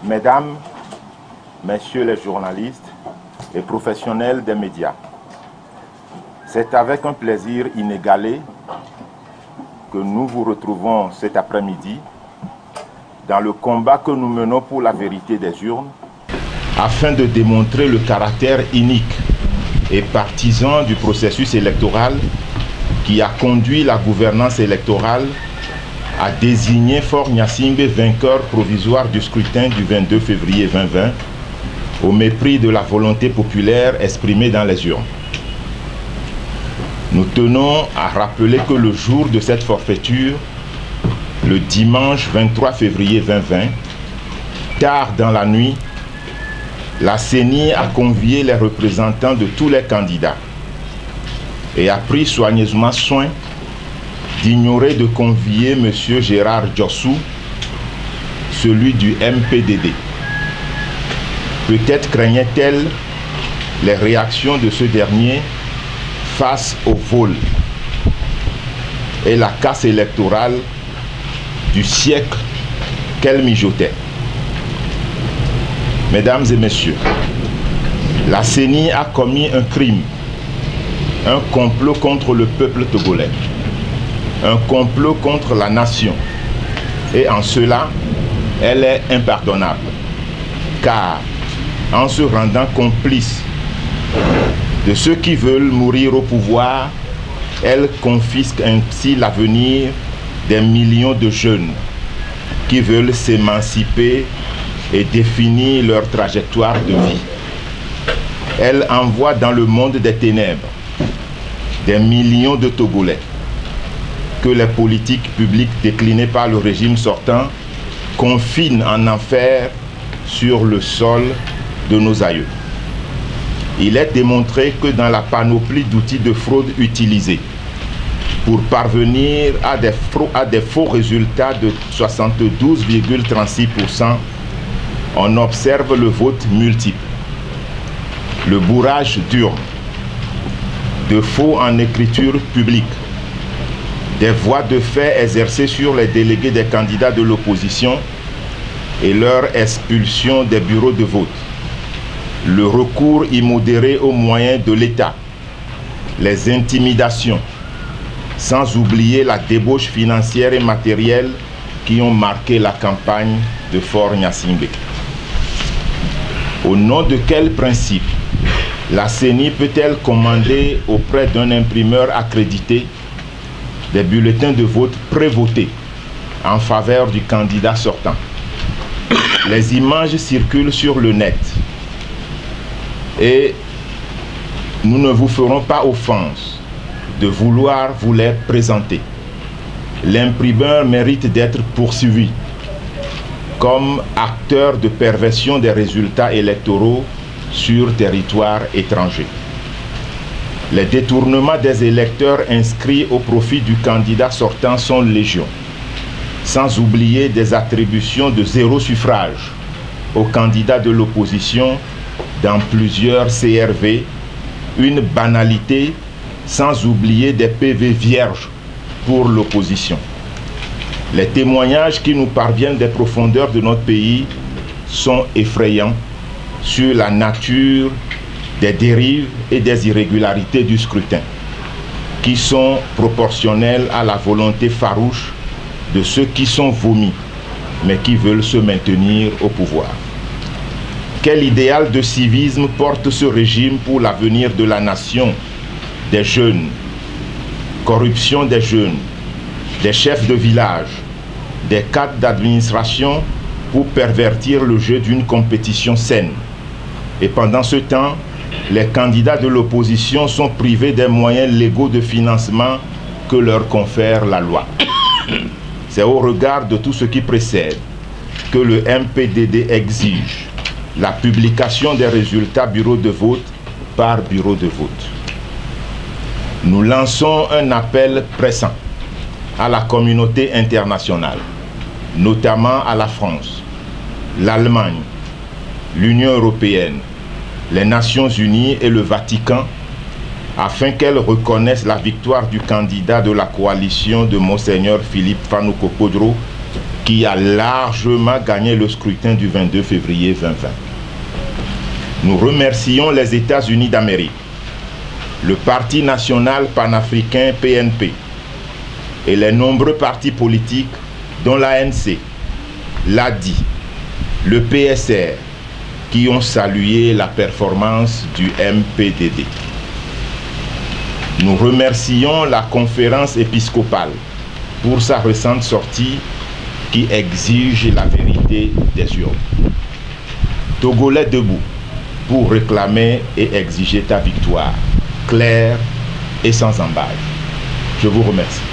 Mesdames, Messieurs les journalistes et professionnels des médias, c'est avec un plaisir inégalé que nous vous retrouvons cet après-midi dans le combat que nous menons pour la vérité des urnes, afin de démontrer le caractère unique et partisan du processus électoral qui a conduit la gouvernance électorale à désigner Faure Gnassingbé vainqueur provisoire du scrutin du 22 février 2020 au mépris de la volonté populaire exprimée dans les urnes. Nous tenons à rappeler que le jour de cette forfaiture, le dimanche 23 février 2020, tard dans la nuit, la CENI a convié les représentants de tous les candidats et a pris soigneusement soin d'ignorer de convier M. Gérard Djossou, celui du MPDD. Peut-être craignait-elle les réactions de ce dernier face au vol et la casse électorale du siècle qu'elle mijotait. Mesdames et messieurs, la CENI a commis un crime, un complot contre le peuple togolais, un complot contre la nation. Et en cela, elle est impardonnable. Car en se rendant complice de ceux qui veulent mourir au pouvoir, elle confisque ainsi l'avenir des millions de jeunes qui veulent s'émanciper et définir leur trajectoire de vie. Elle envoie dans le monde des ténèbres des millions de Togolais que les politiques publiques déclinées par le régime sortant confinent en enfer sur le sol de nos aïeux. Il est démontré que dans la panoplie d'outils de fraude utilisés pour parvenir à des faux résultats de 72,36%, on observe le vote multiple, le bourrage d'urnes, de faux en écriture publique, des voies de fait exercées sur les délégués des candidats de l'opposition et leur expulsion des bureaux de vote, le recours immodéré aux moyens de l'État, les intimidations, sans oublier la débauche financière et matérielle qui ont marqué la campagne de Faure Gnassingbé. Au nom de quel principe la CENI peut-elle commander auprès d'un imprimeur accrédité des bulletins de vote prévotés en faveur du candidat sortant? Les images circulent sur le net et nous ne vous ferons pas offense de vouloir vous les présenter. L'imprimeur mérite d'être poursuivi comme acteur de perversion des résultats électoraux sur territoire étranger. Les détournements des électeurs inscrits au profit du candidat sortant sont légion, sans oublier des attributions de 0 suffrage aux candidats de l'opposition dans plusieurs CRV, une banalité, sans oublier des PV vierges pour l'opposition. Les témoignages qui nous parviennent des profondeurs de notre pays sont effrayants sur la nature des dérives et des irrégularités du scrutin, qui sont proportionnelles à la volonté farouche de ceux qui sont vomis, mais qui veulent se maintenir au pouvoir. Quel idéal de civisme porte ce régime pour l'avenir de la nation, des jeunes, corruption des jeunes, des chefs de village, des cadres d'administration pour pervertir le jeu d'une compétition saine. Et pendant ce temps, les candidats de l'opposition sont privés des moyens légaux de financement que leur confère la loi. C'est au regard de tout ce qui précède que le MPDD exige la publication des résultats bureau de vote par bureau de vote. Nous lançons un appel pressant à la communauté internationale, notamment à la France, l'Allemagne, l'Union européenne, les Nations Unies et le Vatican, afin qu'elle reconnaisse la victoire du candidat de la coalition de Monseigneur Philippe Fanouko-Podro, qui a largement gagné le scrutin du 22 février 2020. Nous remercions les États-Unis d'Amérique, le Parti national panafricain PNP et les nombreux partis politiques dont l'ANC, l'ADI, le PSR, qui ont salué la performance du MPDD. Nous remercions la conférence épiscopale pour sa récente sortie qui exige la vérité des urnes. Togolais debout pour réclamer et exiger ta victoire, claire et sans embâche. Je vous remercie.